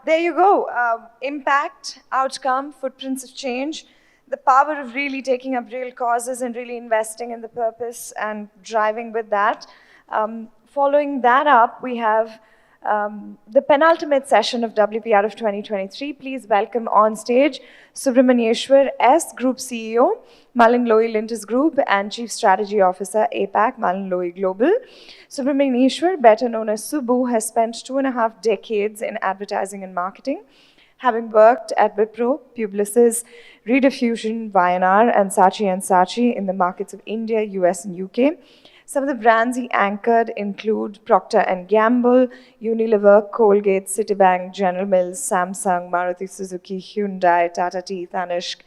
There you go. Impact, outcome, footprints of change. The power of really taking up real causes and really investing in the purpose and driving with that. Following that up, we have the penultimate session of WPRF 2023. Please welcome on stage Subramanyeswar S, Group CEO, Mullenlowe Lintas Group, and Chief Strategy Officer, APAC, Mullenlowe Global. Subramanyeswar, better known as Subbu, has spent 2.5 decades in advertising and marketing, having worked at Wipro, Publicis, Rediffusion, YNR, and Saatchi in the markets of India, US, and UK. Some of the brands he anchored include Procter & Gamble, Unilever, Colgate, Citibank, General Mills, Samsung, Maruti Suzuki, Hyundai, Tata Tea, Tanishq,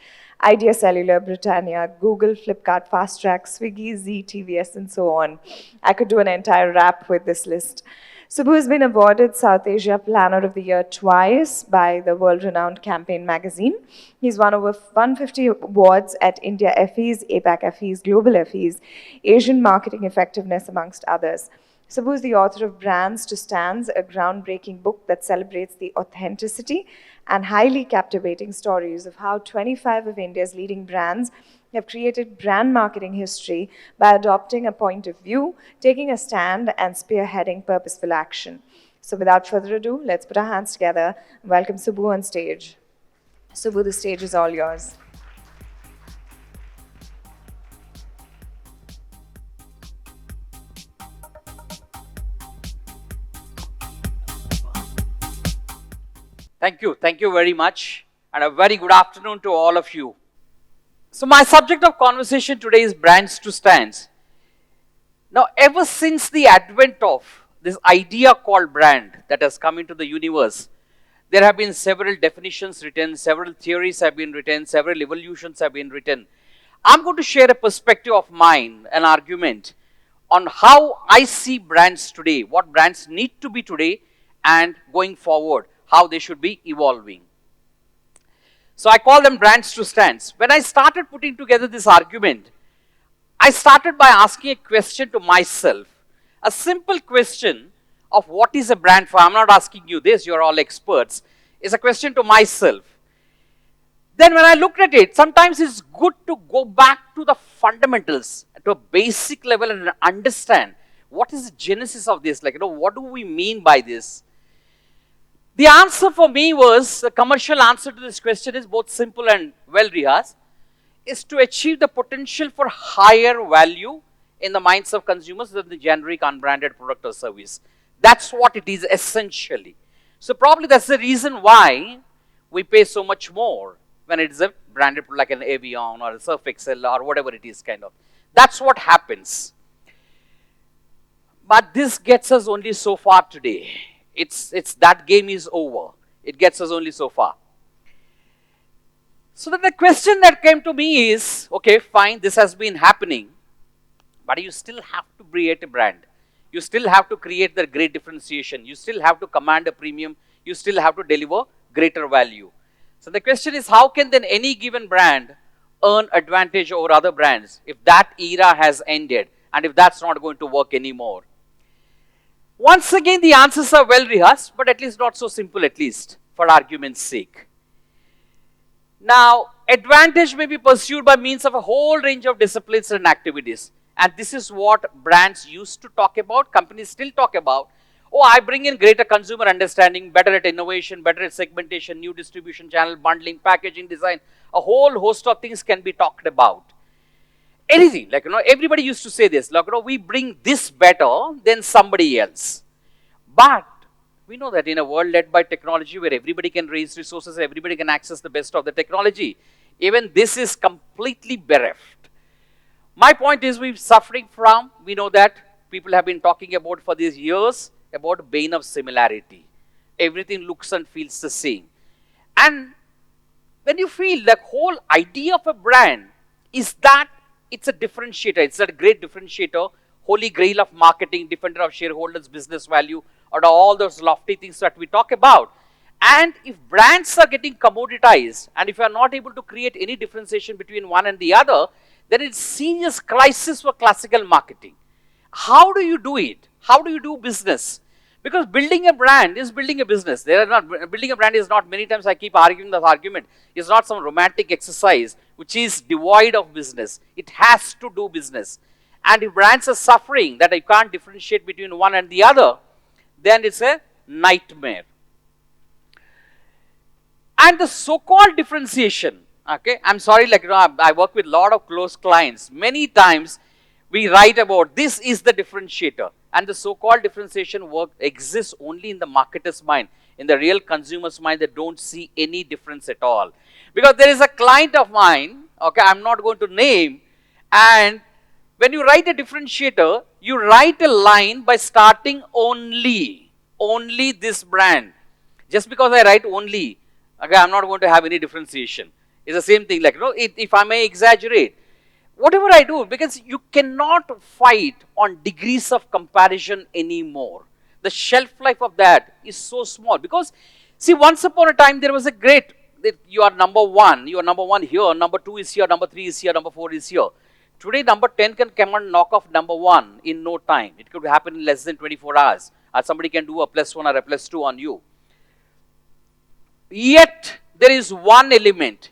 Idea Cellular, Britannia, Google, Flipkart, Fast Track, Swiggy, Zee, TVS, and so on. I could do an entire rap with this list. Subbu has been awarded South Asia Planner of the Year twice by the world-renowned Campaign magazine. He's won over 150 awards at India FEs, APAC FEs, Global FEs, Asian Marketing Effectiveness, amongst others. Subbu is the author of Brands to Stands, a groundbreaking book that celebrates the authenticity and highly captivating stories of how 25 of India's leading brands have created brand marketing history by adopting a point of view, taking a stand, and spearheading purposeful action. So without further ado, let's put our hands together and welcome Subbu on stage. Subbu, the stage is all yours. Thank you very much, and a very good afternoon to all of you. So my subject of conversation today is brands to stands. Now, ever since the advent of this idea called brand that has come into the universe, there have been several definitions written, several theories have been written, several evolutions have been written. I'm going to share a perspective of mine, an argument on how I see brands today, what brands need to be today, and going forward, how they should be evolving. So I call them brands to stands. When I started putting together this argument, I started by asking a question to myself, a simple question of what is a brand for. I'm not asking you this, you're all experts. It's a question to myself. Then when I looked at it, sometimes it's good to go back to the fundamentals, to a basic level, and understand what is the genesis of this, what do we mean by this? The answer for me was, the commercial answer to this question is both simple and well rehearsed, is to achieve the potential for higher value in the minds of consumers than the generic unbranded product or service. That's what it is essentially. So probably that's the reason why we pay so much more when it is a branded product like an Evian or a Surf Excel or whatever it is kind of. That's what happens. But this gets us only so far today. It's that game is over. It gets us only so far. So then the question that came to me is, okay, fine, this has been happening, but you still have to create a brand. You still have to create the great differentiation. You still have to command a premium. You still have to deliver greater value. So the question is, how can then any given brand earn advantage over other brands if that era has ended and if that's not going to work anymore? Once again, the answers are well rehearsed, but at least not so simple, at least for argument's sake. Now, advantage may be pursued by means of a whole range of disciplines and activities. And this is what brands used to talk about, companies still talk about. Oh, I bring in greater consumer understanding, better at innovation, better at segmentation, new distribution channel, bundling, packaging, design. A whole host of things can be talked about. Anything, everybody used to say this, we bring this better than somebody else. But we know that in a world led by technology where everybody can raise resources, everybody can access the best of the technology, even this is completely bereft. My point is we know that people have been talking about for these years about bane of similarity. Everything looks and feels the same. And when you feel the whole idea of a brand is that it's a differentiator, it's a great differentiator, holy grail of marketing, defender of shareholders' business value, or all those lofty things that we talk about. And if brands are getting commoditized, and if you are not able to create any differentiation between one and the other, then it's serious crisis for classical marketing. How do you do it? How do you do business? Because building a brand is building a business. Building a brand is not, many times I keep arguing this argument, is not some romantic exercise which is devoid of business. It has to do business. And if brands are suffering that I can't differentiate between one and the other, then it's a nightmare. And the so-called differentiation, okay, I'm sorry, like, I work with a lot of close clients. Many times we write about this is the differentiator, and the so-called differentiation work exists only in the marketer's mind. In the real consumer's mind, they don't see any difference at all. Because there is a client of mine, okay, I'm not going to name, and when you write a differentiator, you write a line by starting only this brand. Just because I write only, okay, I'm not going to have any differentiation. It's the same thing, like, if I may exaggerate, whatever I do, because you cannot fight on degrees of comparison anymore. The shelf life of that is so small. Because, see, once upon a time, there was a great, you are number one here, number 2 is here, number 3 is here, number 4 is here. Today, number 10 can come and knock off number 1 in no time. It could happen in less than 24 hours. Or somebody can do a +1 or a +2 on you. Yet, there is one element,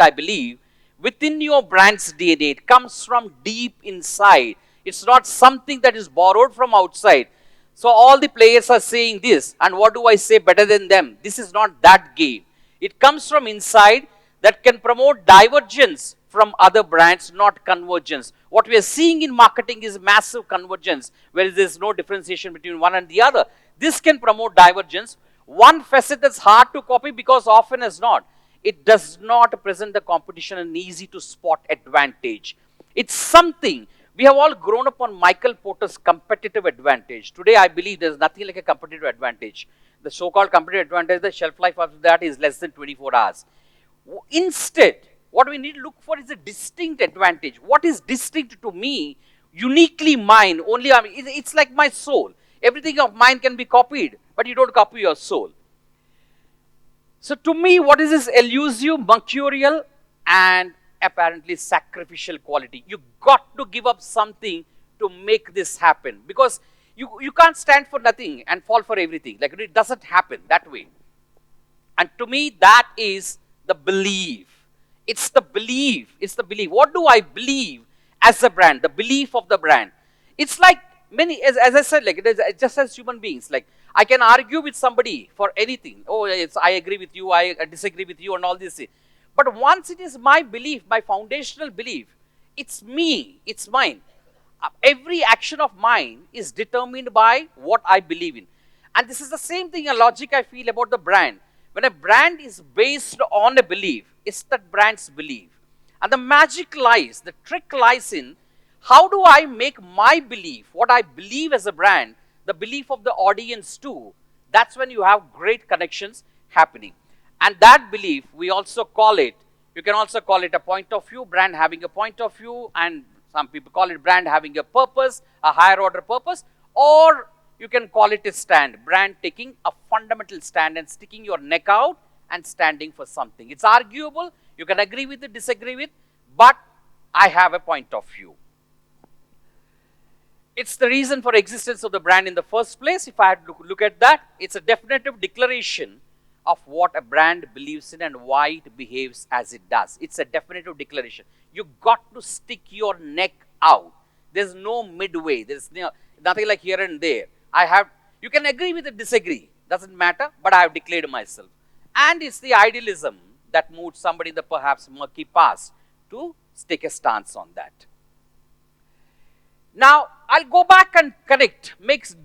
I believe, within your brand's DNA. It comes from deep inside. It's not something that is borrowed from outside. So all the players are saying this, and what do I say better than them? This is not that game. It comes from inside that can promote divergence from other brands, not convergence. What we are seeing in marketing is massive convergence, whereas there is no differentiation between one and the other. This can promote divergence. One facet that's hard to copy because often as not, it does not present the competition an easy to spot advantage. It's something, we have all grown up on Michael Porter's competitive advantage. Today I believe there's nothing like a competitive advantage. The so-called competitive advantage, the shelf life of that is less than 24 hours. Instead, what we need to look for is a distinct advantage. What is distinct to me, uniquely mine, only it's like my soul. Everything of mine can be copied, but you don't copy your soul. So to me, what is this elusive, mercurial, and apparently sacrificial quality? You got to give up something to make this happen, because you can't stand for nothing and fall for everything. Like, it doesn't happen that way. And to me, that is the belief. It's the belief. It's the belief. What do I believe as a brand? The belief of the brand. It's like many, as I said, like, it is just as human beings. Like, I can argue with somebody for anything. Oh, I agree with you, I disagree with you, and all this. But once it is my belief, my foundational belief, it's me, it's mine. Every action of mine is determined by what I believe in. And this is the same thing, a logic I feel about the brand. When a brand is based on a belief, it's that brand's belief. And the magic lies, the trick lies in, how do I make my belief, what I believe as a brand, the belief of the audience too? That's when you have great connections happening. And that belief, we also call it, you can also call it a point of view, brand having a point of view, and some people call it brand having a purpose, a higher order purpose, or you can call it a stand, brand taking a fundamental stand and sticking your neck out and standing for something. It's arguable, you can agree with it, disagree with, but I have a point of view. It's the reason for existence of the brand in the first place. If I had to look at that, it's a definitive declaration of what a brand believes in and why it behaves as it does. It's a definitive declaration. You got to stick your neck out. There's no midway. There's nothing like here and there. You can agree with it, disagree. Doesn't matter, but I have declared myself. And it's the idealism that moved somebody in the perhaps murky past to take a stance on that. Now, I'll go back and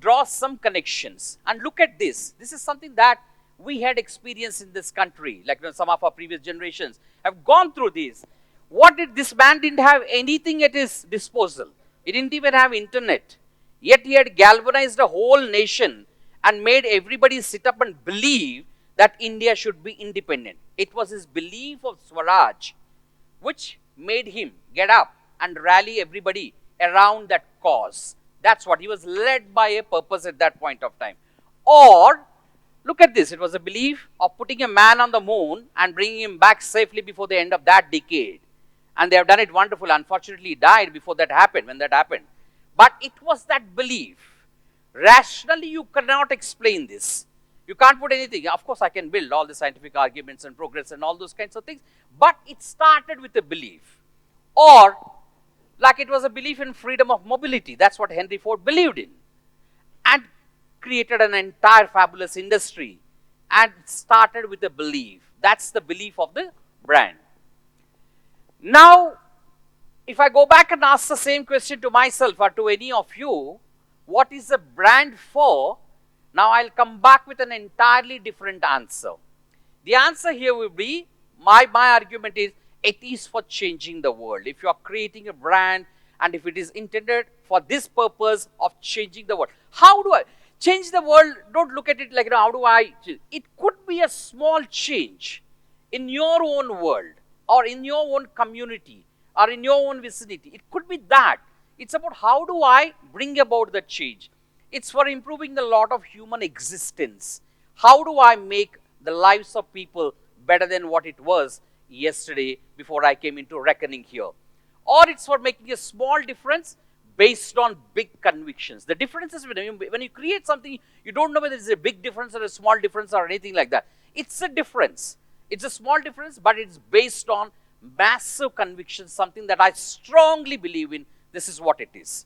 draw some connections and look at this. This is something that we had experienced in this country, like some of our previous generations have gone through this. This man didn't have anything at his disposal. He didn't even have internet. Yet he had galvanized a whole nation and made everybody sit up and believe that India should be independent. It was his belief of Swaraj which made him get up and rally everybody around that cause. That's what he was led by, a purpose at that point of time. Or look at this, it was a belief of putting a man on the moon and bringing him back safely before the end of that decade. And they have done it wonderfully. Unfortunately, he died before that happened, when that happened. But it was that belief. Rationally, you cannot explain this. You can't put anything. Of course, I can build all the scientific arguments and progress and all those kinds of things, but it started with a belief. Or, like it was a belief in freedom of mobility. That's what Henry Ford believed in. And created an entire fabulous industry. And started with a belief. That's the belief of the brand. Now, if I go back and ask the same question to myself or to any of you, what is the brand for? Now I'll come back with an entirely different answer. The answer here will be, my argument is, it is for changing the world. If you are creating a brand and if it is intended for this purpose of changing the world. How do I change the world? Don't look at it like, how do I? It could be a small change in your own world or in your own community or in your own vicinity. It could be that. It's about how do I bring about the change. It's for improving a lot of human existence. How do I make the lives of people better than what it was yesterday before I came into reckoning here? Or it's for making a small difference based on big convictions. The difference is when you create something, you don't know whether it's a big difference or a small difference or anything like that. It's a difference. It's a small difference, but it's based on massive convictions, something that I strongly believe in. This is what it is.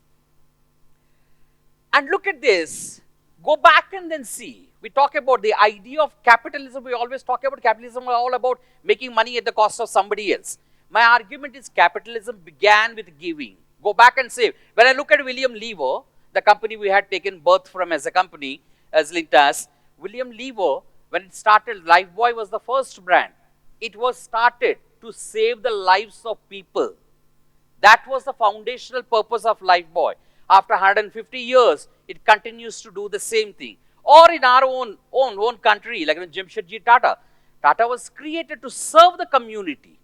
And look at this. Go back and then see. We talk about the idea of capitalism. We always talk about capitalism all about making money at the cost of somebody else. My argument is capitalism began with giving. Go back and say, when I look at William Lever, the company we had taken birth from as a company, as Lintas, William Lever, when it started, Lifebuoy was the first brand. It was started to save the lives of people. That was the foundational purpose of Lifebuoy. After 150 years, it continues to do the same thing. Or in our own country, like Jamshedji Tata. Tata was created to serve the community.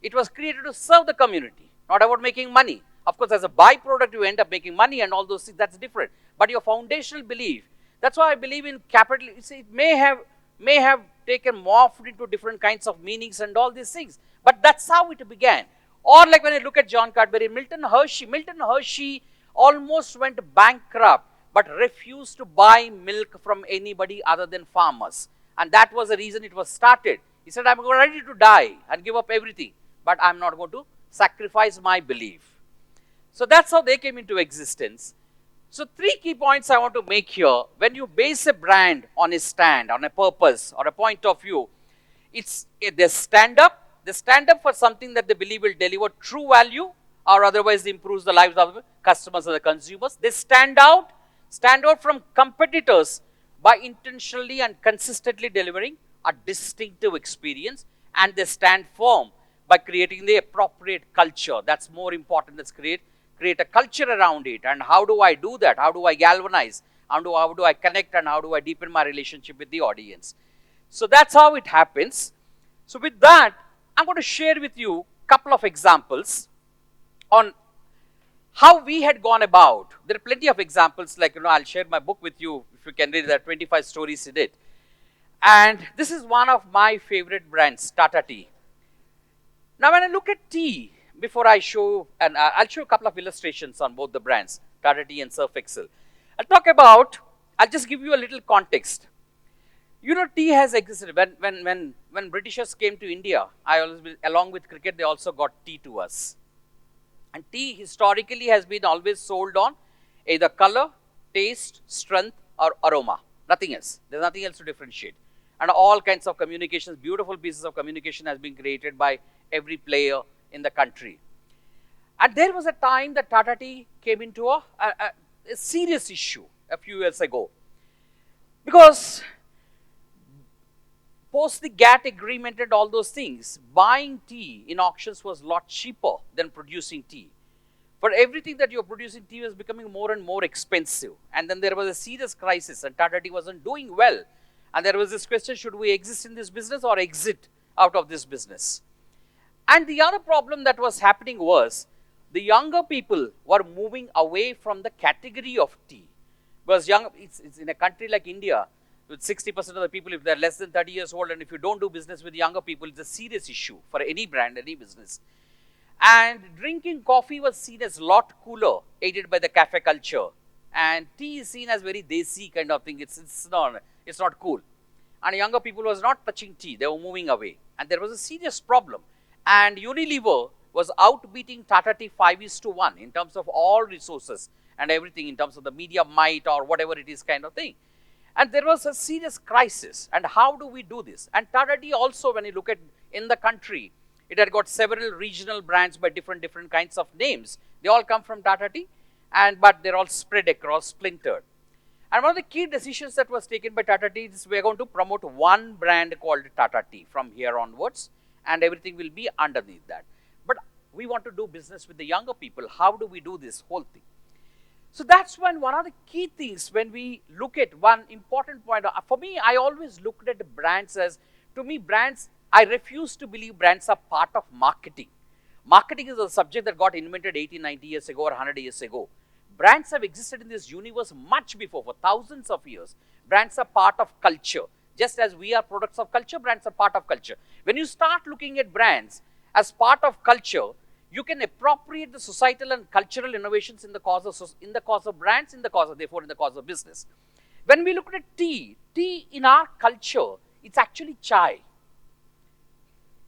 It was created to serve the community, not about making money. Of course, as a byproduct, you end up making money and all those things, that's different. But your foundational belief, that's why I believe in capital. It may have taken morphed into different kinds of meanings and all these things. But that's how it began. Or like when I look at John Cadbury, Milton Hershey almost went bankrupt, but refused to buy milk from anybody other than farmers. And that was the reason it was started. He said, I'm ready to die and give up everything, but I'm not going to sacrifice my belief. So that's how they came into existence. So 3 key points I want to make here. When you base a brand on a stand, on a purpose, or a point of view, they stand up for something that they believe will deliver true value, or otherwise improves the lives of the customers or the consumers. They stand out from competitors by intentionally and consistently delivering a distinctive experience, and they stand firm by creating the appropriate culture. That's more important. Let's create a culture around it. And how do I do that? How do I galvanize? How do I connect, and how do I deepen my relationship with the audience? So that's how it happens. So with that, I'm going to share with you a couple of examples on how we had gone about. There are plenty of examples, like, I'll share my book with you if you can read. There are 25 stories in it. And this is one of my favorite brands, Tata Tea. Now, when I look at tea, before I show, and I'll show a couple of illustrations on both the brands, Tata Tea and Surf Excel. I'll just give you a little context. Tea has existed. When Britishers came to India, along with cricket, they also got tea to us. And tea historically has been always sold on either color, taste, strength, or aroma. Nothing else. There's nothing else to differentiate. And all kinds of communications, beautiful pieces of communication has been created by every player in the country. And there was a time that Tata Tea came into a serious issue a few years ago. Because post the GATT agreement and all those things, buying tea in auctions was a lot cheaper than producing tea. For everything that you're producing, tea was becoming more and more expensive. And then there was a serious crisis, and Tata Tea wasn't doing well. And there was this question, should we exist in this business or exit out of this business? And the other problem that was happening was, the younger people were moving away from the category of tea. Because it's in a country like India, with 60% of the people, if they're less than 30 years old, and if you don't do business with younger people, it's a serious issue for any brand, any business. And drinking coffee was seen as a lot cooler, aided by the cafe culture and tea is seen as very desi kind of thing. It's not cool. And younger people was not touching tea, they were moving away. And there was a serious problem. And Unilever was outbeating Tata Tea 5:1 in terms of all resources and everything, in terms of the media might or whatever it is kind of thing. And there was a serious crisis. And how do we do this? And Tata Tea also, when you look at in the country, it had got several regional brands by different kinds of names. They all come from Tata Tea, but they're all spread across, splintered. And one of the key decisions that was taken by Tata Tea is we're going to promote one brand called Tata Tea from here onwards, and everything will be underneath that. But we want to do business with the younger people. How do we do this whole thing? So that's one of the key things when we look at one important point. For me, I always looked at brands as, to me, brands, I refuse to believe brands are part of marketing. Marketing is a subject that got invented 80, 90 years ago or 100 years ago. Brands have existed in this universe much before, for thousands of years. Brands are part of culture. Just as we are products of culture, brands are part of culture. When you start looking at brands as part of culture, you can appropriate the societal and cultural innovations in the cause of brands, therefore in the cause of business. When we look at tea in our culture, it's actually chai.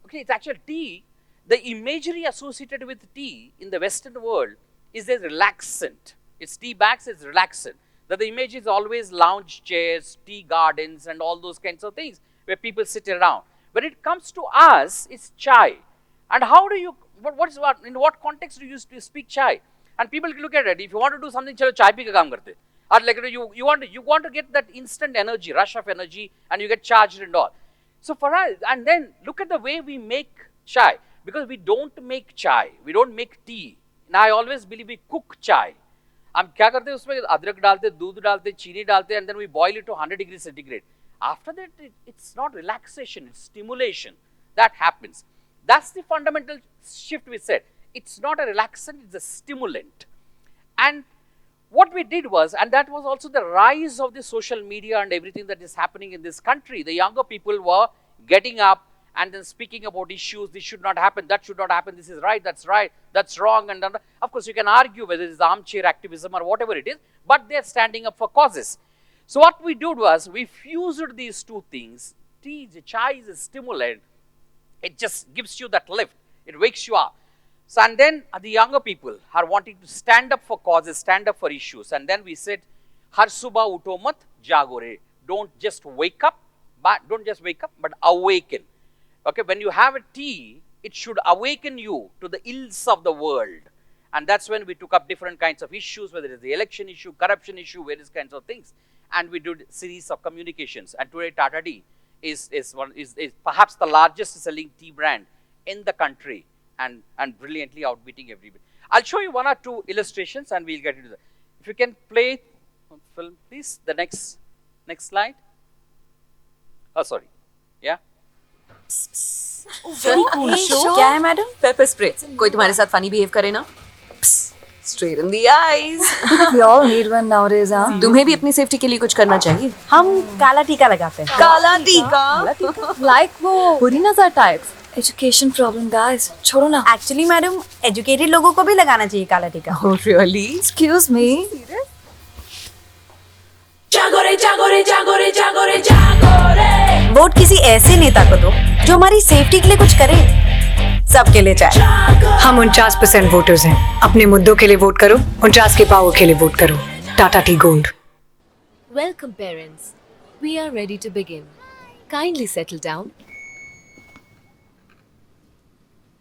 Okay, it's actually tea. The imagery associated with tea in the Western world is a relaxant. It's tea bags, it's relaxant. That the image is always lounge chairs, tea gardens, and all those kinds of things where people sit around. When it comes to us, it's chai. And how do you, in what context do you speak chai? And people look at it. If you want to do something, chalo chai pi ka kaam karte. Or like you want to get that instant energy, rush of energy, and you get charged and all. So for us, and then look at the way we make chai. Because we don't make chai, we don't make tea. Now I always believe we cook chai. हम क्या करते हैं उसमें अदरक डालते, दूध डालते, चीनी डालते, and then we boil it to 100 degrees centigrade. After that, it's not relaxation, it's stimulation. That happens. That's the fundamental shift we said. It's not a relaxant, it's a stimulant. And what we did was, and that was also the rise of the social media and everything that is happening in this country. The younger people were getting up and then speaking about issues. This should not happen, that should not happen, this is right, that's wrong. And of course, you can argue whether it's armchair activism or whatever it is, but they're standing up for causes. So what we did was, we fused these two things. Chai is a stimulant. It just gives you that lift. It wakes you up. So, and then the younger people are wanting to stand up for causes, stand up for issues. And then we said, Har subah utho mat jago re. Don't just wake up, but awaken. Okay, when you have a tea, it should awaken you to the ills of the world. And that's when we took up different kinds of issues, whether it's the election issue, corruption issue, various kinds of things. And we did a series of communications. And today Tata Tea is perhaps the largest selling tea brand in the country, and brilliantly outbeating everybody. I'll show you one or two illustrations and we'll get into that. If you can play film, please, the next slide. Oh, sorry. Yeah. Very cool show. क्या है madam? Paper spray. कोई तुम्हारे साथ funny behave करे ना? Straight in the eyes. We all need one nowadays, huh? तुम्हें भी अपनी सेफ्टी के लिए कुछ करना चाहिए. हम काला टीका लगाते हैं. काला टीका? Like वो Purinaza types. Education problem, guys. छोड़ो ना. एक्चुअली मैडम, एजुकेटेड लोगों को भी लगाना चाहिए काला टीका. Oh really? Excuse me. जागो रे जागो रे जागो रे जागो रे जागो रे. वोट किसी ऐसे नेता को दो जो हमारी सेफ्टी के लिए कुछ करे. सबके लिए चाहे. हम 49% वोटर्स हैं. अपने मुद्दों के लिए वोट करो. 49 के पावर के लिए वोट करो. Tata tea gold. Welcome parents. We are ready to begin. Kindly settle down.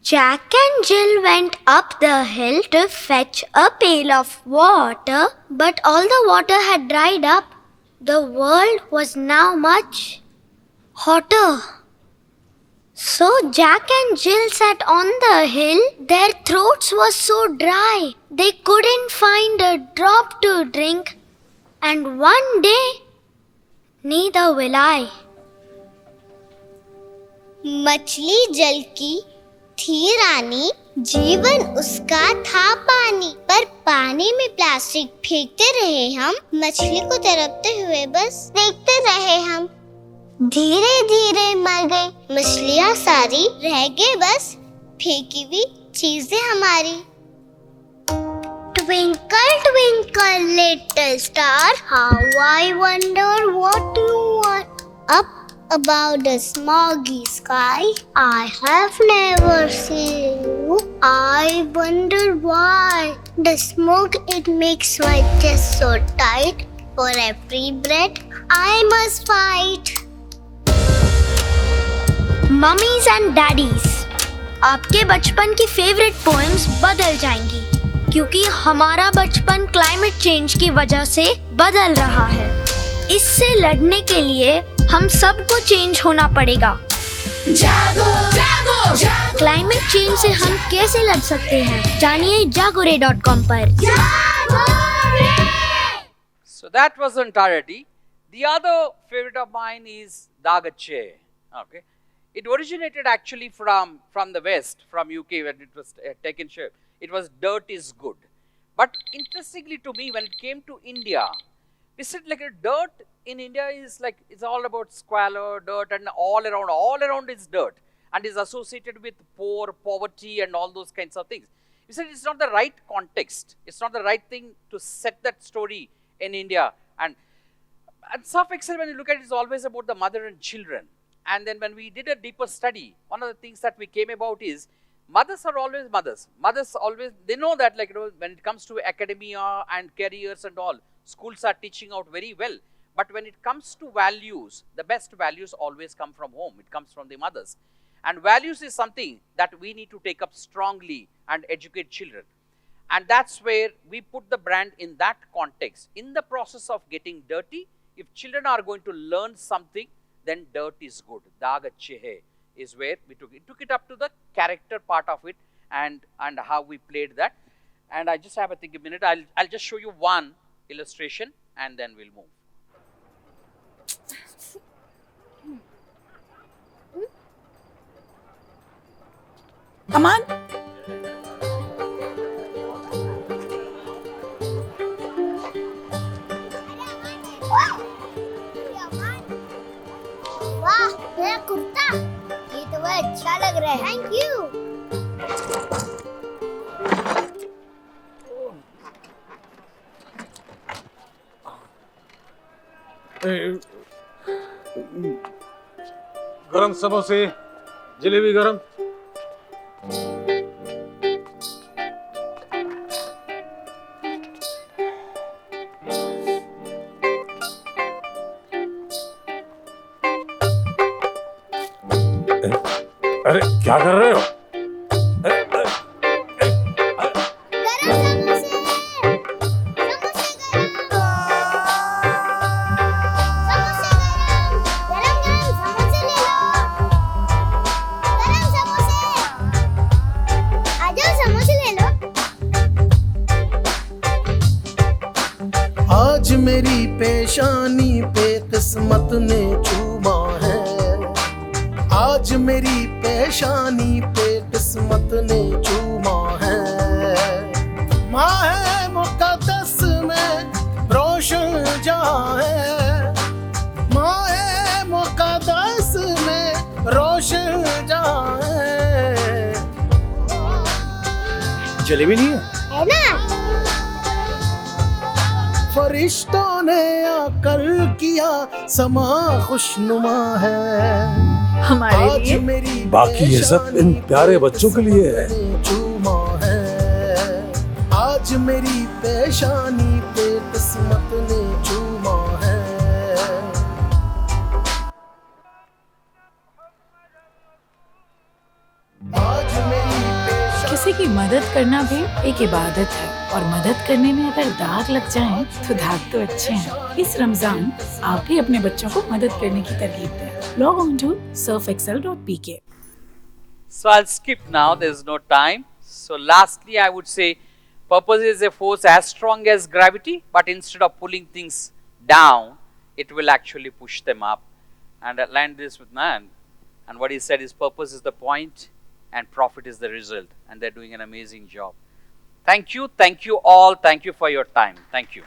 Jack and Jill went up the hill to fetch a pail of water, but all the water had dried up. The world was now much hotter. So Jack and Jill sat on the hill. Their throats were so dry, they couldn't find a drop to drink. And one day, neither will I. मछली जल की थी रानी, जीवन उसका था पानी, पर पानी में प्लास्टिक फेंकते रहे हम, मछली को तरपते हुए बस देखते रहे हम। धीरे धीरे मर गई मछलियाँ सारी, रह गए बस फेंकी हुई चीजें हमारी। Twinkle, twinkle, little star, how I wonder what you are. Up above the smoggy sky, I have never seen you. I wonder why. The smoke, it makes my chest so tight. For every breath, I must fight. Mummies and daddies, आपके बचपन की favourite poems बदल जाएंगी क्योंकि हमारा बचपन climate change की वजह से बदल रहा है। इससे लड़ने के लिए हम सबको चेंज होना पड़ेगा। जागो, जागो, जागो। क्लाइमेट चेंज से हम कैसे लड़ सकते हैं जानिए jagore.com पर। So that was the entirety. The other favorite of mine is Dagache. Okay. It originated actually from the West, from UK when it was taken shape. It was dirt is good. But interestingly to me, when it came to India, we said like a dirt in India is like, it's all about squalor, dirt and all around is dirt and is associated with poverty and all those kinds of things. We said it's not the right context. It's not the right thing to set that story in India. And Surf Excel, when you look at it, is always about the mother and children. And then when we did a deeper study, one of the things that we came about is mothers are always mothers. Mothers always, they know that like, when it comes to academia and careers and all, schools are teaching out very well. But when it comes to values, the best values always come from home. It comes from the mothers. And values is something that we need to take up strongly and educate children. And that's where we put the brand in that context. In the process of getting dirty, if children are going to learn something, then dirt is good. Dagachehe is where we took it up to the character part of it and how we played that. And I just have a minute. I'll just show you one illustration and then we'll move. Come on. वाह, मेरा कुर्ता, ये तो बहुत अच्छा लग रहा है। Thank you. गरम समोसे, जलेबी गरम। अरे क्या कर रहे हो? आज मेरी पेशानी पे किस्मत ने चूमा है। आज मेरी पेशानी पे किस्मत ने चूमा है। माँ है मुक़द्दस में रोशन जहाँ है। माँ है मुक़द्दस में रोशन जहाँ है। जलेबी नहीं है? है ना? फरिश्तों ने आकर किया समा खुशनुमा है। हमारे लिए बाकी ये सब इन प्यारे बच्चों के लिए है। चूमा है। आज मेरी पेशानी पे किस्मत ने चूमा है। आज मेरी पेशानी। किसी की मदद करना भी एक इबादत है और मदद करने में अगर दाग लग जाए तो दाग तो अच्छे हैं। इस रमजान आप भी अपने बच्चों को मदद करने की तरगीब दें। Log on to surfexcel.pk. So I'll skip now, there's no time. So lastly, I would say purpose is a force as strong as gravity, but instead of pulling things down, it will actually push them up. And I'll land this with man. And what he said is purpose is the point and profit is the result. And they're doing an amazing job. Thank you all. Thank you for your time. Thank you.